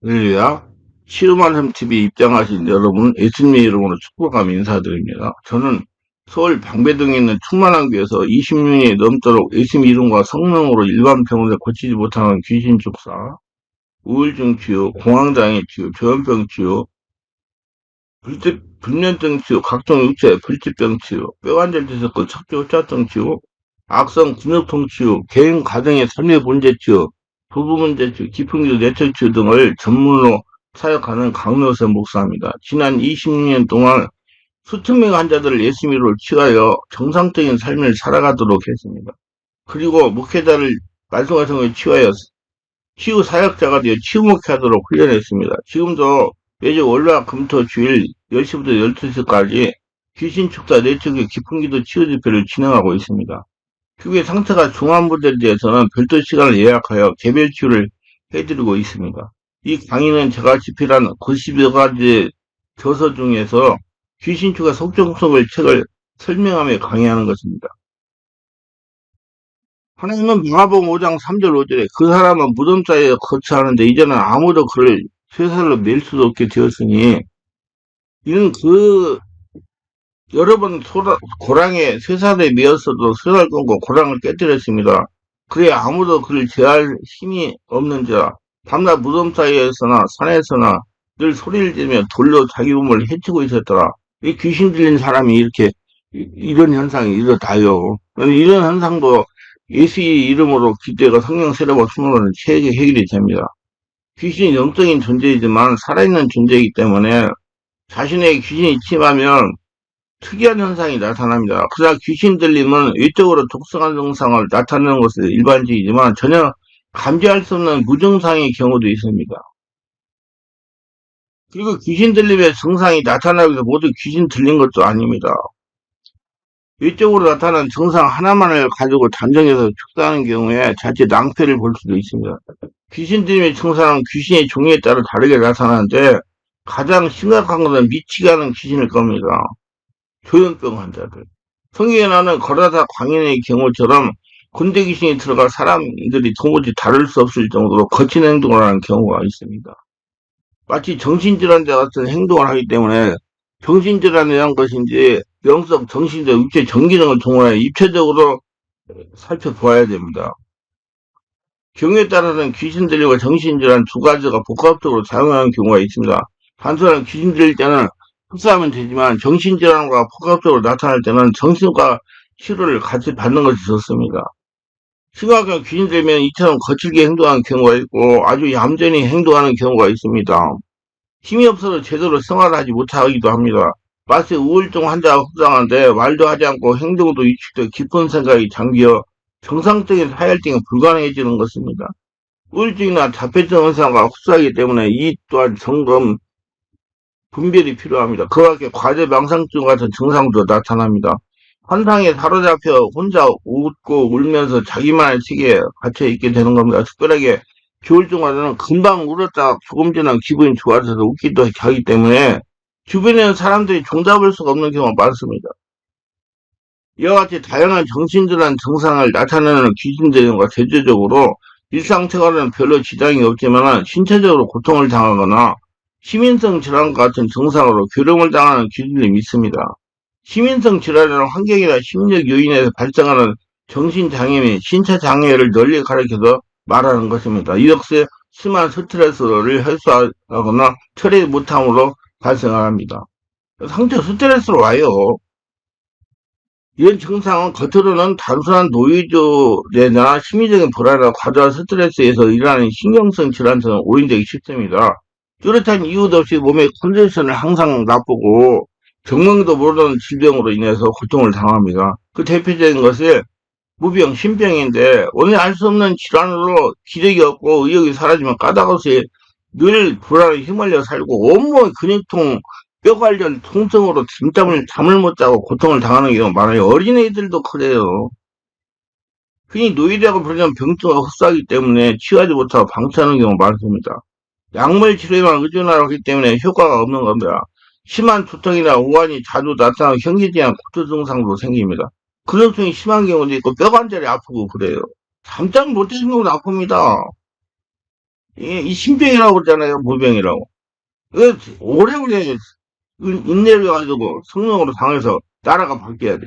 할렐루야. 치유만샘TV에 입장하신 여러분, 예수님의 이름으로 축복하며 인사드립니다. 저는 서울 방배동에 있는 충만한교에서 20년이 넘도록 예수님 이름과 성령으로 일반 병원에 고치지 못하는 귀신 축사, 우울증 치유, 공황장애 치유, 조현병 치유, 불면증 치유, 각종 육체 불치병 치유, 뼈관절 뒤섞고 척추 흡자증 치유, 악성 근육통 치유, 개인 가정의 삶의 문제 치유, 부부 문제 치유, 기풍기도 뇌철 치유 등을 전문으로 사역하는 강로세 목사입니다. 지난 20년 동안 수천 명의 환자들을 예수님으로 치유하여 정상적인 삶을 살아가도록 했습니다. 그리고 목회자를 말씀하신 치유하여 치유 사역자가 되어 치유 목회하도록 훈련했습니다. 지금도 매주 월화 금토 주일 10시부터 12시까지 귀신 축사 내측의 기풍기도 치유 집회를 진행하고 있습니다. 특히 상태가 중한 분들에 대해서는 별도 시간을 예약하여 개별 치유를 해드리고 있습니다. 이 강의는 제가 집필한 90여 가지 저서 중에서 귀신 축사 속정속을 책을 설명하며 강의하는 것입니다. 하나님은 마가복음 5장 3절 5절에 그 사람은 무덤 사이에 거처하는데 이제는 아무도 그를 쇠살로 맬 수도 없게 되었으니 이는 여러 번 고랑에 쇠살에 매었어도 쇠살 끊고 고랑을 깨뜨렸습니다. 그래 아무도 그를 제할 힘이 없는지라 밤낮 무덤 사이에서나 산에서나 늘 소리를 지르며 돌로 자기 몸을 해치고 있었더라. 이 귀신 들린 사람이 이렇게 이런 현상이 이렇다요. 이런 현상도 예수의 이름으로 기도가 성령 세례와 수모는 체계 해결이 됩니다. 귀신이 영적인 존재이지만 살아있는 존재이기 때문에 자신의 귀신이 침하면 특이한 현상이 나타납니다. 그러나 귀신 들림은 외적으로 독성한 증상을 나타내는 것은 일반적이지만 전혀 감지할 수 없는 무증상의 경우도 있습니다. 그리고 귀신 들림의 증상이 나타나기 위해서 모두 귀신 들린 것도 아닙니다. 외적으로 나타나는 증상 하나만을 가지고 단정해서 축사하는 경우에 자칫 낭패를 볼 수도 있습니다. 귀신 들림의 증상은 귀신의 종류에 따라 다르게 나타나는데 가장 심각한 것은 미치게 하는 귀신일 겁니다. 조현병 환자들. 성경에 나오는 거라사 광인의 경우처럼 군대 귀신이 들어가 사람들이 도무지 다룰 수 없을 정도로 거친 행동을 하는 경우가 있습니다. 마치 정신질환자 같은 행동을 하기 때문에 정신질환이란 것인지 영적, 정신적, 육체 전기능을 동원해 입체적으로 살펴보아야 됩니다. 경우에 따라서는 귀신 들리고 정신질환 두 가지가 복합적으로 작용하는 경우가 있습니다. 단순한 귀신 들릴 때는 흡사하면 되지만 정신질환과 복합적으로 나타날 때는 정신과 치료를 같이 받는 것이 좋습니다. 심하게 귀신 들면 이처럼 거칠게 행동하는 경우가 있고 아주 얌전히 행동하는 경우가 있습니다. 힘이 없어서 제대로 생활하지 못하기도 합니다. 마치 우울증 환자가 속상한데 말도 하지 않고 행동도 위축돼 깊은 생각이 잠겨 정상적인 사회활동이 불가능해지는 것입니다. 우울증이나 자폐증 현상과 흡사하기 때문에 이 또한 점검 분별이 필요합니다. 그와 함께 과대망상증 같은 증상도 나타납니다. 환상에 사로잡혀 혼자 웃고 울면서 자기만의 세계에 갇혀있게 되는 겁니다. 특별하게 조울증 환자는 금방 울었다가 조금 지나면 기분이 좋아져서 웃기도 하기 때문에 주변에 있는 사람들이 종잡을 수가 없는 경우가 많습니다. 이와 같이 다양한 정신질환 증상을 나타내는 귀신들과 대조적으로 일상생활에는 별로 지장이 없지만 신체적으로 고통을 당하거나 시민성 질환 같은 증상으로 괴로움을 당하는 귀신들이 있습니다. 시민성 질환은 환경이나 심리적 요인에서 발생하는 정신장애 및 신체장애를 널리 가리켜서 말하는 것입니다. 이 역시 심한 스트레스를 해소하거나 처리 못함으로 발생합니다. 상태 스트레스로 와요. 이런 증상은 겉으로는 단순한 노이즈나 심리적인 불안이나 과도한 스트레스에서 일어나는 신경성 질환처럼 오인되기 쉽습니다. 뚜렷한 이유도 없이 몸의 컨디션을 항상 나쁘고 병명도 모르는 질병으로 인해서 고통을 당합니다. 그 대표적인 것이 무병, 신병인데 오늘 알 수 없는 질환으로 기력이 없고 의욕이 사라지면 까닭없이 늘 불안에 휘말려 살고 온몸 근육통, 뼈 관련 통증으로 잠을 못 자고 고통을 당하는 경우가 많아요. 어린애들도 그래요. 흔히 노이드라고 부르는 병증과 흡사하기 때문에 치유하지 못하고 방치하는 경우가 많습니다. 약물 치료에만 의존하기 때문에 효과가 없는 겁니다. 심한 두통이나 오한이 자주 나타나고 현기증이나 구토 증상도 생깁니다. 근육통이 심한 경우도 있고 뼈관절이 아프고 그래요. 잠자리 못 자는 경우도 아픕니다. 이 신병이라고 그러잖아요. 모병이라고. 오래오래 인내를 가지고 성령으로 당해서 나라가 바뀌어야 돼.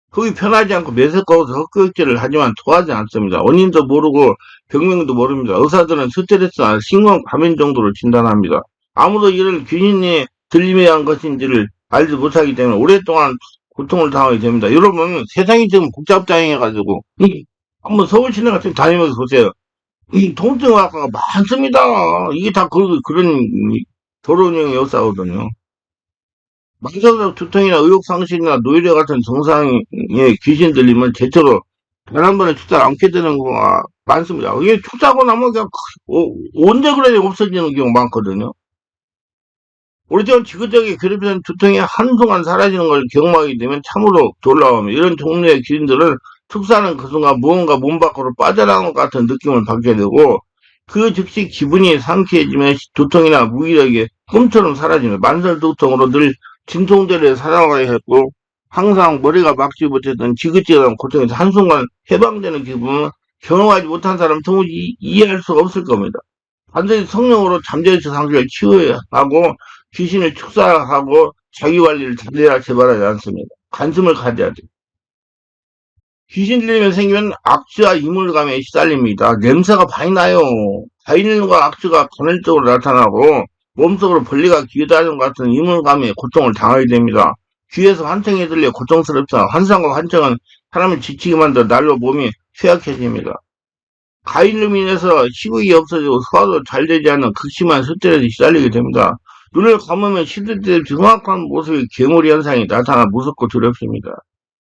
거기 편하지 않고 매석하고서 헛구역질을 하지만 토하지 않습니다. 원인도 모르고 병명도 모릅니다. 의사들은 스트레스나 신경 과민 정도로 진단합니다. 아무도 이를 귀신이 들림에 한 것인지를 알지 못하기 때문에 오랫동안 고통을 당하게 됩니다. 여러분, 세상이 지금 복잡장애가지고 한번 서울 시내 같은 데 다니면서 보세요. 이 통증학과가 많습니다. 이게 다 그런 도로운영 역사거든요. 만성적 두통이나 의욕상실이나 노이레 같은 증상에 귀신 들리면 대체로 단 한 번에 축사를 않게 되는 경우가 많습니다. 이게 축사하고 나면 그냥 언제 그래 없어지는 경우가 많거든요. 오래전 지그재기 괴롭히는 두통이 한순간 사라지는 걸 경험하게 되면 참으로 놀라움이 이런 종류의 귀신들은 축사하는 그 순간 무언가 몸 밖으로 빠져나온 것 같은 느낌을 받게 되고 그 즉시 기분이 상쾌해지면 두통이나 무기력이 꿈처럼 사라지며 만성 두통으로 늘 진통제를 사용하게 했고 항상 머리가 막지 못했던 지긋지긋한 고통에서 한순간 해방되는 기분은 경험하지 못한 사람은 도무지 이해할 수가 없을 겁니다. 반드시 성령으로 잠재의식 상실을 치유해야 하고 귀신을 축사하고 자기관리를 잘해야 제발하지 않습니다. 관심을 가져야 돼. 귀신 들리면 생기면 악취와 이물감에 시달립니다. 냄새가 많이 나요. 과일과 악취가 간헐적으로 나타나고 몸속으로 벌레가 기어다니는 것 같은 이물감에 고통을 당하게 됩니다. 귀에서 환청이 들려 고통스럽다. 환상과 환청은 사람을 지치게 만들어 날로 몸이 쇠약해집니다. 가일로 인해서 식욕이 없어지고 소화도 잘 되지 않는 극심한 스트레스에 시달리게 됩니다. 눈을 감으면 시들 때 정확한 모습의 괴물 현상이 나타나 무섭고 두렵습니다.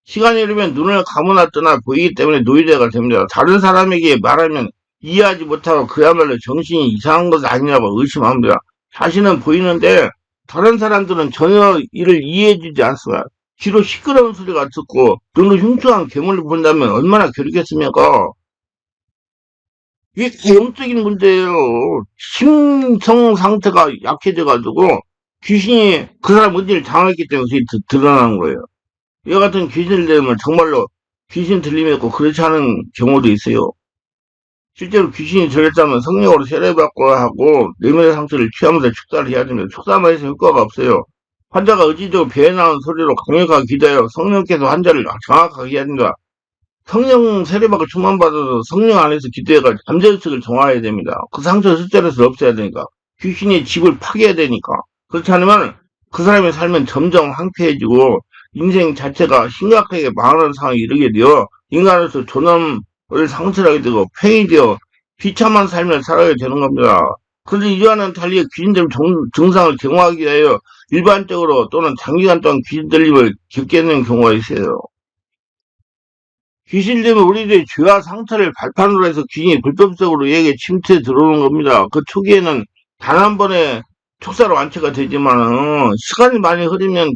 시간이 흐르면 눈을 감으나 뜨나 보이기 때문에 노이레가 됩니다. 다른 사람에게 말하면 이해하지 못하고 그야말로 정신이 이상한 것은 아니라고 의심합니다. 자신은 보이는데 다른 사람들은 전혀 이를 이해해주지 않습니다. 귀로 시끄러운 소리가 듣고 눈으로 흉측한 괴물을 본다면 얼마나 괴롭겠습니까? 이게 다 영적인 문제예요. 심성 상태가 약해져가지고 귀신이 그 사람 의지를 당했기 때문에 그게 드러나는 거예요. 이와 같은 귀신을 들으면 정말로 귀신 들림이 있고 그렇지 않은 경우도 있어요. 실제로 귀신이 들렸다면 성령으로 세례받고 하고 내면의 상태를 취하면서 축사를 해야 됩니다. 축사만 해서 효과가 없어요. 환자가 의지적으로 배에 나온 소리로 강력하게 기도하여 성령께서 환자를 정확하게 해야 됩니다. 성령 세례받고 충만받아서 성령 안에서 기도해가 잠재의식을 정화해야 됩니다. 그 상처 스트레스를 없애야 되니까. 귀신의 집을 파괴해야 되니까. 그렇지 않으면 그 사람의 삶은 점점 황폐해지고 인생 자체가 심각하게 망하는 상황에 이르게 되어 인간으로서 존엄을 상실하게 되고 폐위되어 비참한 삶을 살아야 되는 겁니다. 그런데 이와는 달리 귀신들 증상을 경화하기 위하여 일반적으로 또는 장기간 동안 귀신 들림을 겪게 되는 경우가 있어요. 귀신 들면 우리들의 죄와 상처를 발판으로 해서 귀신이 불법적으로 우리에게 침투해 들어오는 겁니다. 그 초기에는 단 한 번에 축사로 완치가 되지만은 시간이 많이 흐르면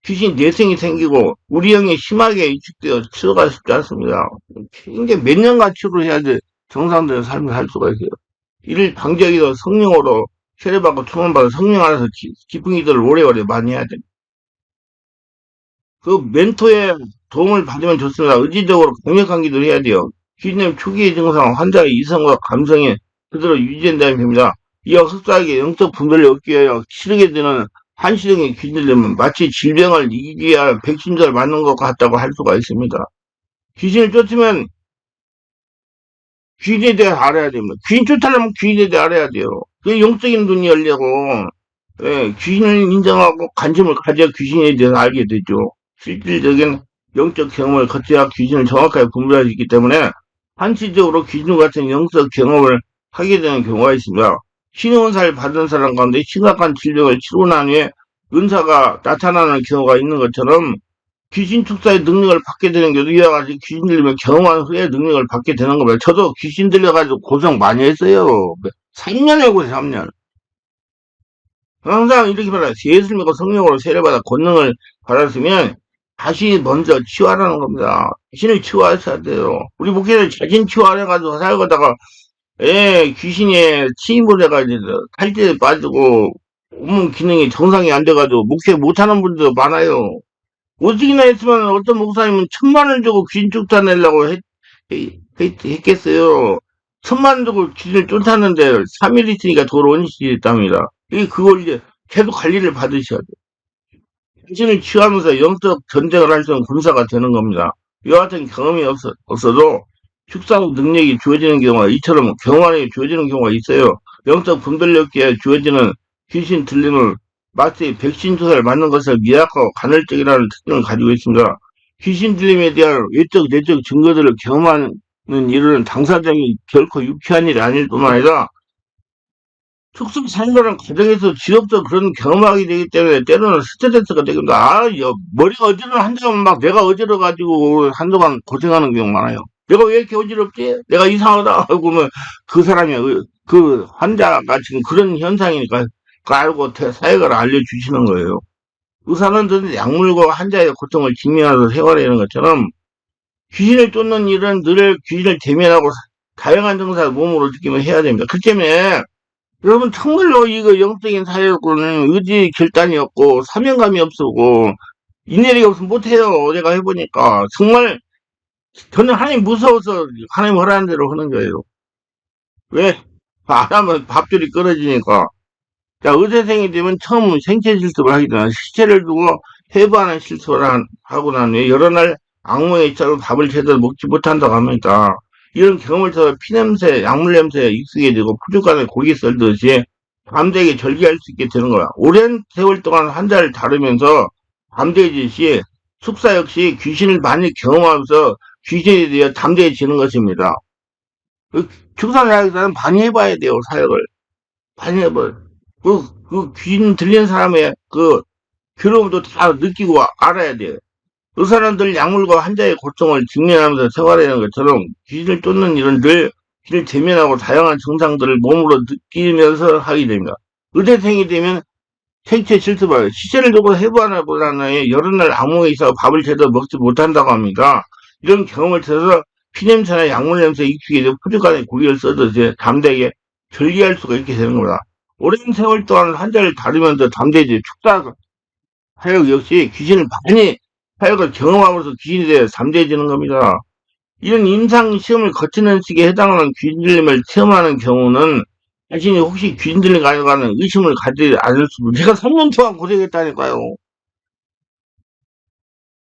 귀신 내성이 생기고 우리 영이 심하게 위축되어 치료가 쉽지 않습니다. 이게 몇 년간 치료를 해야지 정상적인 삶을 살 수가 있어요. 이를 방지하기 위해서 성령으로 세례받고 충만받아 성령 안에서 기쁜 기도를 오래오래 많이 해야 됩니다. 그 멘토의 도움을 받으면 좋습니다. 의지적으로 강력한 기도를 해야 돼요. 귀신의 초기의 증상, 환자의 이성과 감성이 그대로 유지된다는 겁니다. 이와 흡사하게 영적 분별을 얻기 위하여 치르게 되는 한시적인 귀신들은 마치 질병을 이기기 위한 백신자를 맞는 것 같다고 할 수가 있습니다. 귀신을 쫓으면 귀인에 대해 알아야 됩니다. 귀인 쫓으려면 귀인에 대해 알아야 돼요. 그 영적인 눈이 열리고 예, 귀신을 인정하고 관심을 가져야 귀신에 대해서 알게 되죠. 실질적인 영적 경험을 거쳐야 귀신을 정확하게 분별할 수 있기 때문에 한시적으로 귀신 같은 영적 경험을 하게 되는 경우가 있습니다. 신의 은사를 받은 사람 가운데 심각한 질병을 치르고 난 후에 은사가 나타나는 경우가 있는 것처럼 귀신 축사의 능력을 받게 되는 경우도 이와 같이 귀신 들리면 경험한 후에 능력을 받게 되는 겁니다. 저도 귀신 들려가지고 고생 많이 했어요. 3년에 고생 3년. 항상 이렇게 말해요. 예수를 믿고 성령으로 세례받아 권능을 받았으면 다시 먼저 치유하라는 겁니다. 귀신을 치유하셔야 돼요. 우리 목회자들 자신 치유하려가지고 살다가 귀신이 침입을 해가지고 탈지에 빠지고 온몸 기능이 정상이 안 돼가지고 목회 못하는 분들도 많아요. 오직이나 했으면 어떤 목사님은 1,000만 원을 주고 귀신 축사 내려고 했겠어요. 천만 주고 귀신을 쫓았는데 3일 있으니까 돌아오니시 있답니다. 그걸 이제 계속 관리를 받으셔야 돼요. 귀신을 취하면서 영적 전쟁을 할 수 있는 군사가 되는 겁니다. 이와 같은 경험이 없어도 축상 능력이 주어지는 경우가 이처럼 경험하는 게 주어지는 경우가 있어요. 영적 분별력에 주어지는 귀신 들림을 마치 백신 주사를 맞는 것을 미약하고 간헐적이라는 특징을 가지고 있습니다. 귀신 들림에 대한 외적, 내적 증거들을 경험하는 일은 당사자이 결코 유쾌한 일이 아닐 뿐만 아니라 축소 살려는 과정에서 지역도 그런 경험하게 되기 때문에 때로는 스트레스가 되기도 머리가 한동안 막 내가 어지러가지고 한동안 고생하는 경우 많아요. 내가 왜 이렇게 어지럽지? 내가 이상하다 하고 그러면 그 사람이 그 환자가 지금 그런 현상이니까 그 알고 사역을 알려주시는 거예요. 의사는 약물과 환자의 고통을 직면하면서 생활하는 것처럼 귀신을 쫓는 일은 늘 귀신을 대면하고 다양한 증상을 몸으로 느끼며 해야 됩니다. 그렇기 때문에 여러분 정말로 이거 영적인 사역은 의지 결단이 없고 사명감이 없고 인내력이 없으면 못해요. 내가 해보니까 정말 저는 하나님 무서워서 하나님 허락하는 대로 하는 거예요. 왜? 안 하면 밥줄이 끊어지니까. 자, 의대생이 되면 처음 생체 실습을 하게 되나 시체를 두고 해부하는 실습을 하고 난 후에 여러 날 악몽에 있자로 밥을 제대로 먹지 못한다고 합니다. 이런 경험을 통해 피냄새, 약물 냄새에 익숙해지고 푸죽간에 고기 썰듯이 밤되게 절개할 수 있게 되는 거야. 오랜 세월 동안 환자를 다루면서 담대해지시 숙사 역시 귀신을 많이 경험하면서 귀신에 대해 담대해지는 것입니다. 중상사역자는 많이 해봐야 돼요, 사역을. 많이 해봐요. 그 귀신 들린 사람의 그 괴로움도 다 느끼고 알아야 돼요. 그 사람들 약물과 환자의 고통을 직면하면서 생활하는 것처럼 귀신을 쫓는 일은 늘 귀신을 대면하고 다양한 증상들을 몸으로 느끼면서 하게 됩니다. 의대생이 되면 생체 실습을 시체를 두고 해부하나 보다는 여러 날 악몽에 있어 밥을 제대로 먹지 못한다고 합니다. 이런 경험을 통해서 피냄새나 약물 냄새에 익숙해져 푸릇간에 고기를 써듯이 담대하게 절개할 수가 있게 되는 겁니다. 오랜 세월 동안 환자를 다루면서 담대해지 축사 사역 역시 귀신을 많이 사역을 경험하면서 귀신에 대해 담대해지는 겁니다. 이런 임상 시험을 거치는 식에 해당하는 귀신 들림을 체험하는 경우는 자신이 혹시 귀신 들림 가져가는 의심을 가지지 않을 수도. 제가 3년 동안 고생했다니까요.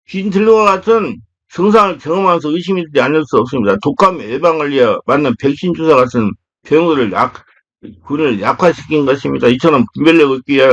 귀신 들림과 같은 증상을 경험하면서 의심이 되지 않을 수 없습니다. 독감 예방을 위해 맞는 백신 주사 같은 병을 군을 약화시킨 것입니다. 이처럼 분별력 얻기 위해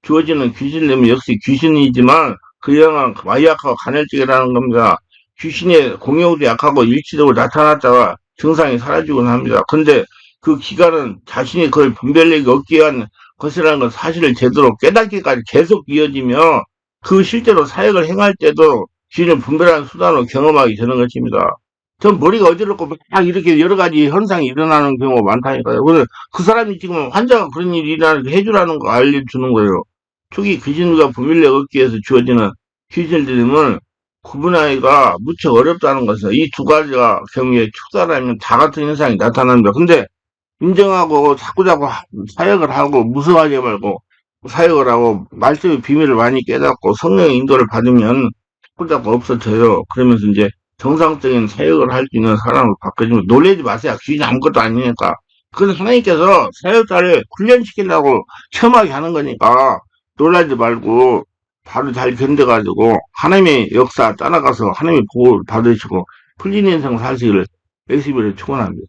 주어지는 귀신 들림 역시 귀신이지만 그 영향은 마약하고 간헐적이라는 겁니다. 귀신의 공효도 약하고 일시적으로 나타났다가 증상이 사라지곤 합니다. 근데 그 기간은 자신이 그걸 분별력이 얻기 위한 것이라는 건 사실을 제대로 깨닫기까지 계속 이어지며 그 실제로 사역을 행할 때도 귀신을 분별하는 수단으로 경험하게 되는 것입니다. 전 머리가 어지럽고 막 이렇게 여러 가지 현상이 일어나는 경우가 많다니까요. 그래서 그 사람이 지금 환자가 그런 일이 일어나니까 해주라는 거 알려주는 거예요. 초기 귀신과 분별력 얻기 위해서 주어지는 귀신 들림을 구분하기가 무척 어렵다는 것은 이 두 가지가 경우에 축사라면 다 같은 현상이 나타납니다. 근데 인정하고 자꾸자꾸 사역을 하고 무서워하지 말고 사역을 하고 말씀의 비밀을 많이 깨닫고 성령의 인도를 받으면 자꾸자꾸 없어져요. 그러면서 이제 정상적인 사역을 할 수 있는 사람으로 바꿔주면 놀라지 마세요. 귀신 아무것도 아니니까. 그건 하나님께서 사역자를 훈련시키려고 체험하게 하는 거니까 놀라지 말고 바로 잘 견뎌가지고 하나님의 역사 따라가서 하나님의 보호를 받으시고 풀린 인생 사시기를 예수님을 축원합니다.